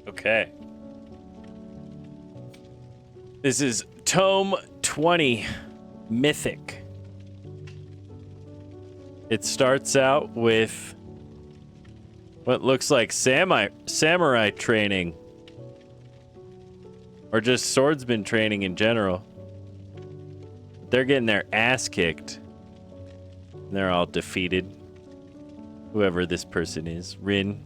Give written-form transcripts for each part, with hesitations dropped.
Okay. This is Tome 20, Mythic. It starts out with what looks like samurai training. Or just swordsman training in general. They're getting their ass kicked. And they're all defeated. Whoever this person is. Rin.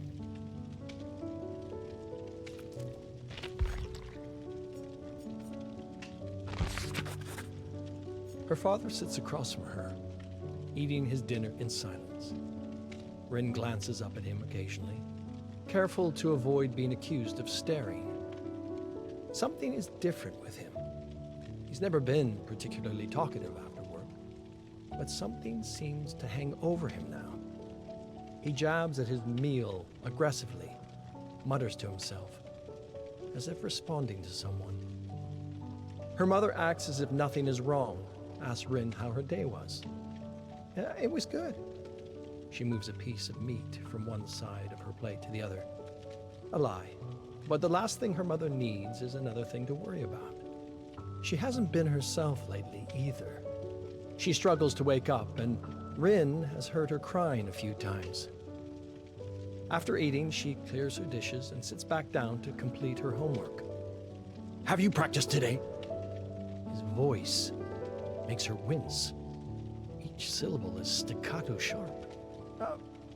Her father sits across from her, eating his dinner in silence. Rin glances up at him occasionally, careful to avoid being accused of staring. Something is different with him. He's never been particularly talkative after work, but something seems to hang over him now. He jabs at his meal aggressively, mutters to himself, as if responding to someone. Her mother acts as if nothing is wrong, asks Rin how her day was. It was good. She moves a piece of meat from one side of her plate to the other. A lie. But the last thing her mother needs is another thing to worry about. She hasn't been herself lately either. She struggles to wake up, and Rin has heard her crying a few times. After eating, she clears her dishes and sits back down to complete her homework. Have you practiced today? His voice makes her wince. Each syllable is staccato sharp.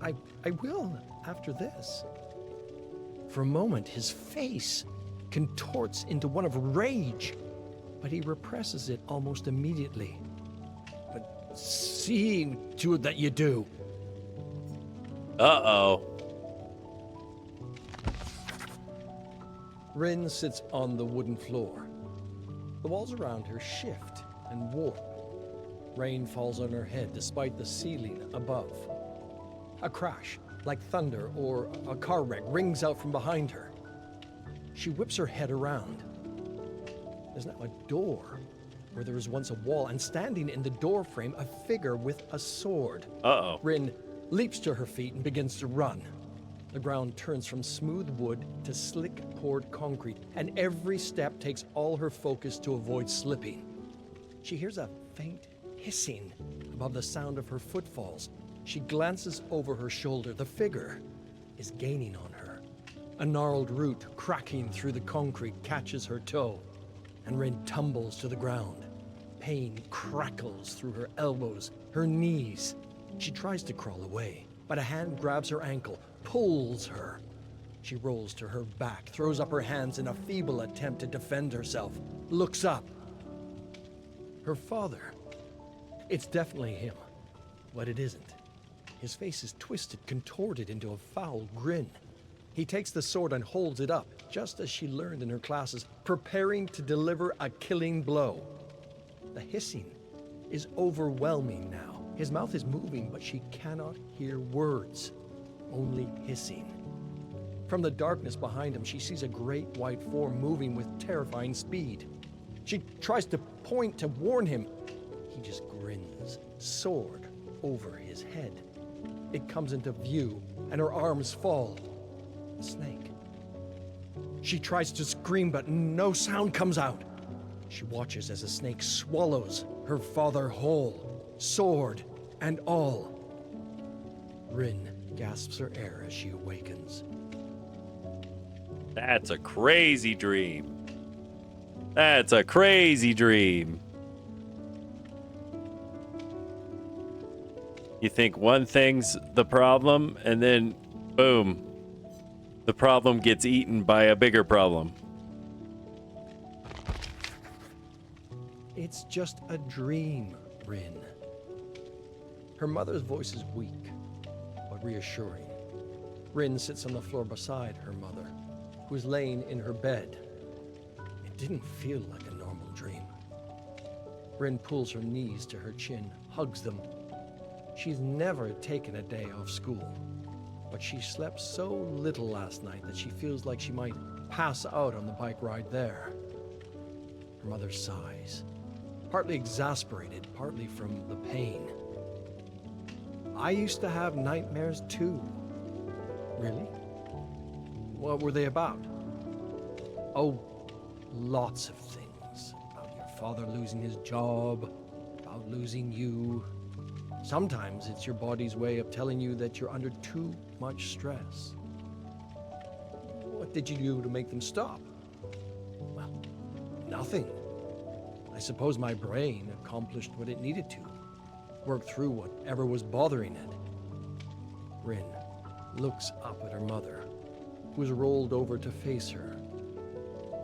I will after this. For a moment, his face contorts into one of rage, but he represses it almost immediately. But seeing to it that you do. Uh-oh. Rin sits on the wooden floor. The walls around her shift and warp. Rain falls on her head despite the ceiling above. A crash, like thunder or a car wreck, rings out from behind her. She whips her head around. There's now a door where there was once a wall, and standing in the doorframe, a figure with a sword. Uh-oh. Rin leaps to her feet and begins to run. The ground turns from smooth wood to slick poured concrete, and every step takes all her focus to avoid slipping. She hears a faint hissing above the sound of her footfalls. She glances over her shoulder. The figure is gaining on her. A gnarled root cracking through the concrete catches her toe, and Rin tumbles to the ground. Pain crackles through her elbows, her knees. She tries to crawl away, but a hand grabs her ankle, pulls her. She rolls to her back, throws up her hands in a feeble attempt to defend herself, looks up. Her father. It's definitely him, but it isn't. His face is twisted, contorted into a foul grin. He takes the sword and holds it up, just as she learned in her classes, preparing to deliver a killing blow. The hissing is overwhelming now. His mouth is moving, but she cannot hear words, only hissing. From the darkness behind him, she sees a great white form moving with terrifying speed. She tries to point to warn him. He just grins, sword over his head. It comes into view, and her arms fall. A snake. She tries to scream, but no sound comes out. She watches as the snake swallows her father whole, sword and all. Rin gasps her air as she awakens. That's a crazy dream. That's a crazy dream. You think one thing's the problem, and then, boom, the problem gets eaten by a bigger problem. It's just a dream, Rin. Her mother's voice is weak, but reassuring. Rin sits on the floor beside her mother, who is laying in her bed. It didn't feel like a normal dream. Rin pulls her knees to her chin, hugs them. She's never taken a day off school, but she slept so little last night that she feels like she might pass out on the bike ride there. Her mother sighs, partly exasperated, partly from the pain. I used to have nightmares too. Really? What were they about? Oh, lots of things. About your father losing his job, about losing you. Sometimes it's your body's way of telling you that you're under too much stress. What did you do to make them stop? Well, nothing. I suppose my brain accomplished what it needed to. Worked through whatever was bothering it. Rin looks up at her mother, who's rolled over to face her.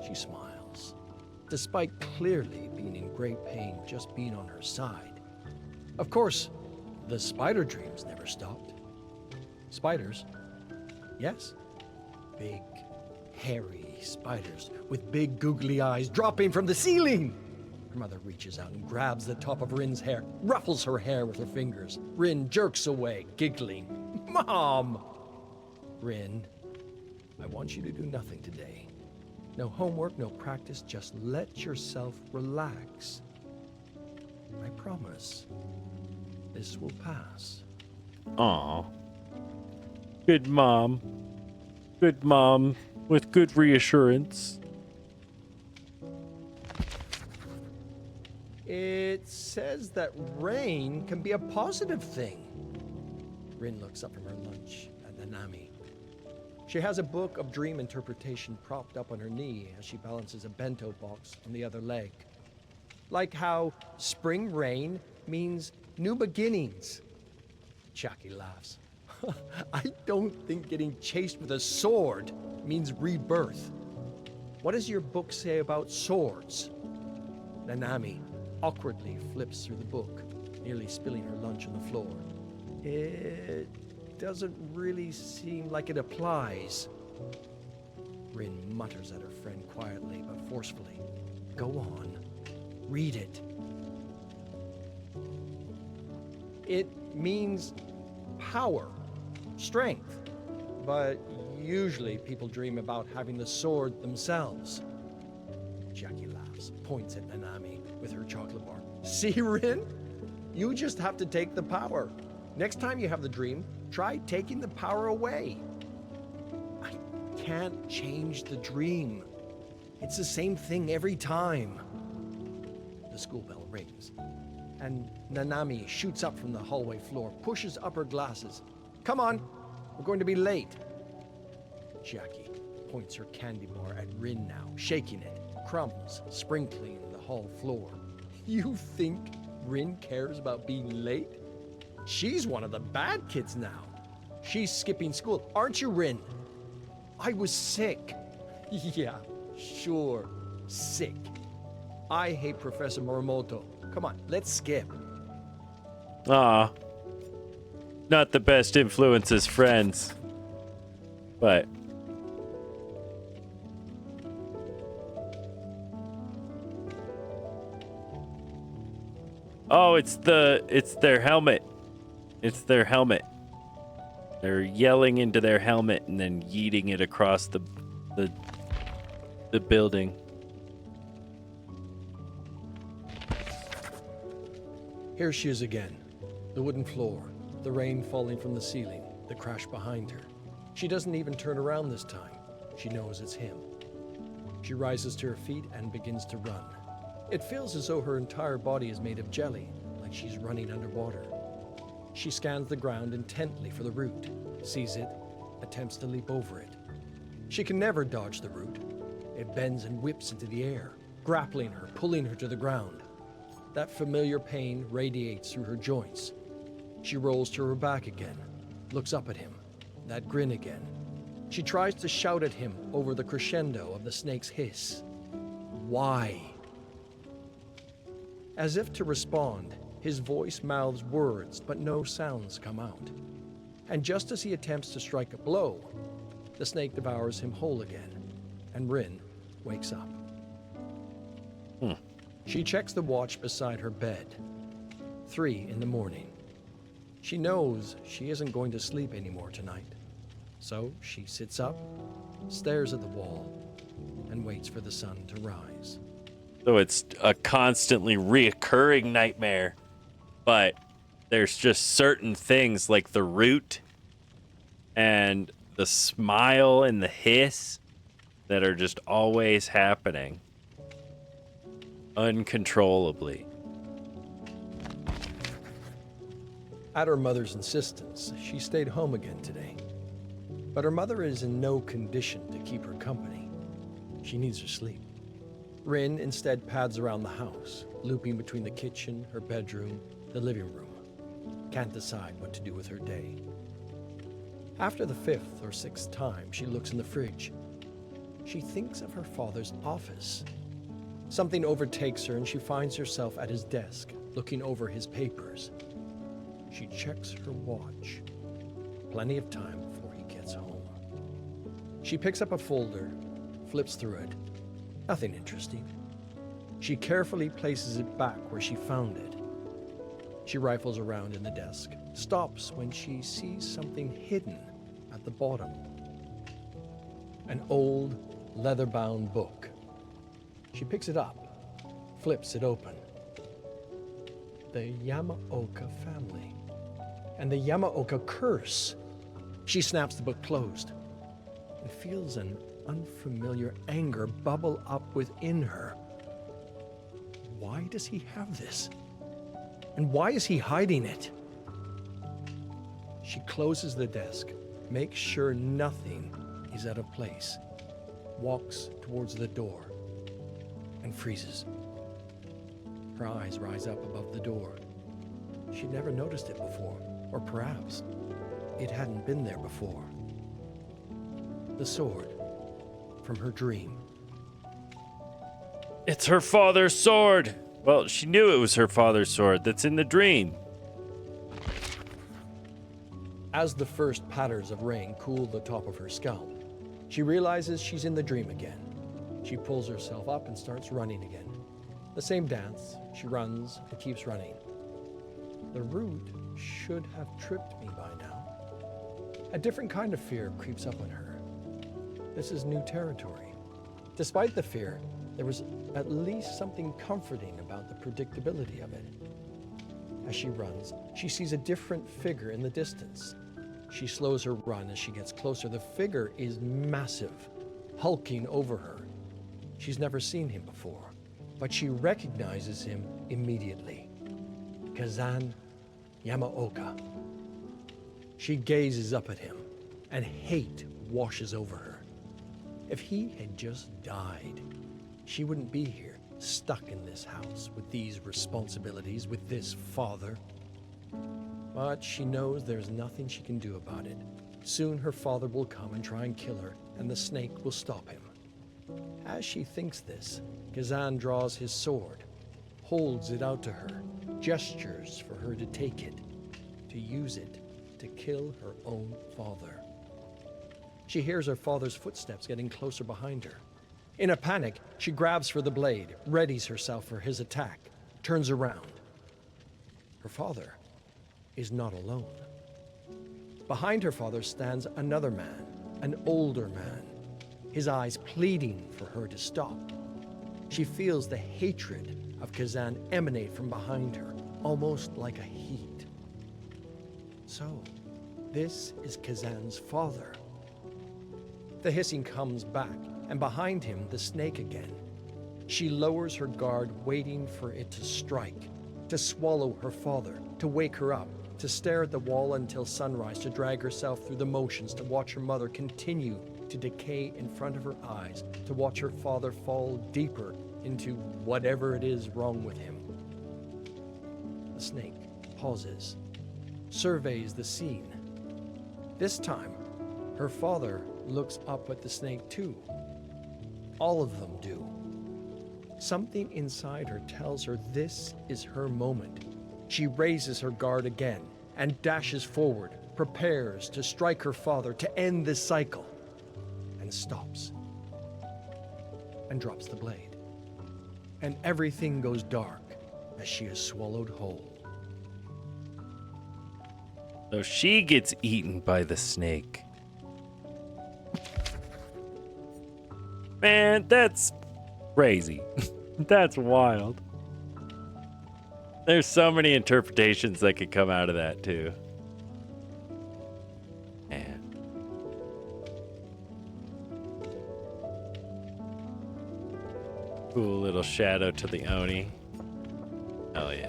She smiles, despite clearly being in great pain just being on her side. Of course, the spider dreams never stopped. Spiders? Yes. Big, hairy spiders with big googly eyes dropping from the ceiling. Her mother reaches out and grabs the top of Rin's hair, ruffles her hair with her fingers. Rin jerks away, giggling. Mom! Rin, I want you to do nothing today. No homework, no practice, just let yourself relax. I promise, this will pass. Aw. Good mom. Good mom with good reassurance. It says that rain can be a positive thing. Rin looks up from her lunch at Nanami. She has a book of dream interpretation propped up on her knee as she balances a bento box on the other leg. Like how spring rain means new beginnings. Chiaki laughs. I don't think getting chased with a sword means rebirth. What does your book say about swords? Nanami awkwardly flips through the book, nearly spilling her lunch on the floor. It doesn't really seem like it applies. Rin mutters at her friend quietly but forcefully. Go on. Read it. It means power, strength. But usually people dream about having the sword themselves. Chiaki laughs, points at Nanami with her chocolate bar. See, Rin? You just have to take the power. Next time you have the dream, try taking the power away. I can't change the dream. It's the same thing every time. The school bell rings, and Nanami shoots up from the hallway floor, pushes up her glasses. Come on, we're going to be late. Chiaki points her candy bar at Rin now, shaking it, crumbs sprinkling the hall floor. You think Rin cares about being late? She's one of the bad kids now. She's skipping school, aren't you, Rin? I was sick. Yeah, sure, sick. I hate Professor Morimoto. Come on, let's skip. Aw. Not the best influence as friends. But oh, it's their helmet. It's their helmet. They're yelling into their helmet and then yeeting it across the building. Here she is again. The wooden floor, the rain falling from the ceiling, the crash behind her. She doesn't even turn around this time. She knows it's him. She rises to her feet and begins to run. It feels as though her entire body is made of jelly, like she's running underwater. She scans the ground intently for the root, sees it, attempts to leap over it. She can never dodge the root. It bends and whips into the air, grappling her, pulling her to the ground. That familiar pain radiates through her joints. She rolls to her back again, looks up at him, that grin again. She tries to shout at him over the crescendo of the snake's hiss. Why? As if to respond, his voice mouths words, but no sounds come out. And just as he attempts to strike a blow, the snake devours him whole again, and Rin wakes up. She checks the watch beside her bed. 3 in the morning. She knows she isn't going to sleep anymore tonight. So she sits up, stares at the wall, and waits for the sun to rise. So it's a constantly reoccurring nightmare, but there's just certain things like the root and the smile and the hiss that are just always happening uncontrollably. At her mother's insistence, she stayed home again today. But her mother is in no condition to keep her company. She needs her sleep. Rin instead pads around the house, looping between the kitchen, her bedroom, the living room. Can't decide what to do with her day. After the 5th or 6th time she looks in the fridge, she thinks of her father's office. Something overtakes her and she finds herself at his desk, looking over his papers. She checks her watch. Plenty of time before he gets home. She picks up a folder, flips through it. Nothing interesting. She carefully places it back where she found it. She rifles around in the desk, stops when she sees something hidden at the bottom. An old, leather-bound book. She picks it up, flips it open. The Yamaoka family. And the Yamaoka curse. She snaps the book closed and feels an unfamiliar anger bubble up within her. Why does he have this? And why is he hiding it? She closes the desk, makes sure nothing is out of place, walks towards the door, and freezes. Her eyes rise up above the door. She'd never noticed it before, or perhaps it hadn't been there before. The sword from her dream. It's her father's sword! Well, she knew it was her father's sword that's in the dream. As the first patters of rain cool the top of her scalp, she realizes she's in the dream again. She pulls herself up and starts running again. The same dance. She runs and keeps running. The root should have tripped me by now. A different kind of fear creeps up on her. This is new territory. Despite the fear, there was at least something comforting about the predictability of it. As she runs, she sees a different figure in the distance. She slows her run as she gets closer. The figure is massive, hulking over her. She's never seen him before, but she recognizes him immediately. Kazan Yamaoka. She gazes up at him, and hate washes over her. If he had just died, she wouldn't be here, stuck in this house with these responsibilities, with this father. But she knows there's nothing she can do about it. Soon her father will come and try and kill her, and the snake will stop him. As she thinks this, Kazan draws his sword, holds it out to her, gestures for her to take it, to use it to kill her own father. She hears her father's footsteps getting closer behind her. In a panic, she grabs for the blade, readies herself for his attack, turns around. Her father is not alone. Behind her father stands another man, an older man, his eyes pleading for her to stop. She feels the hatred of Kazan emanate from behind her, almost like a heat. So, this is Kazan's father. The hissing comes back, and behind him, the snake again. She lowers her guard, waiting for it to strike, to swallow her father, to wake her up, to stare at the wall until sunrise, to drag herself through the motions, to watch her mother continue to decay in front of her eyes, to watch her father fall deeper into whatever it is wrong with him. The snake pauses, surveys the scene. This time, her father looks up at the snake too. All of them do. Something inside her tells her this is her moment. She raises her guard again and dashes forward, prepares to strike her father to end this cycle, and stops and drops the blade. And everything goes dark as she is swallowed whole. So she gets eaten by the snake. Man, that's crazy. That's wild. There's so many interpretations that could come out of that, too. Man. Cool little shadow to the Oni. Hell yeah.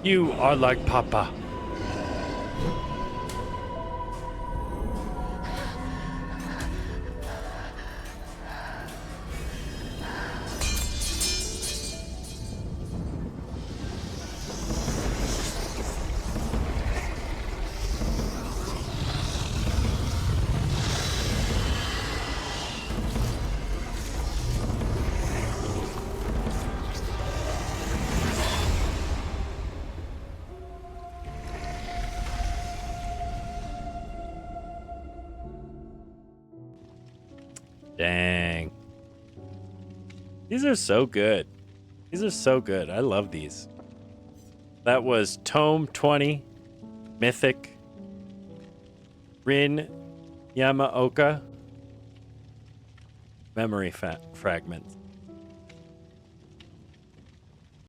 You are like Papa. Dang. These are so good. These are so good. I love these. That was Tome 20, Mythic, Rin Yamaoka, Memory Fragments.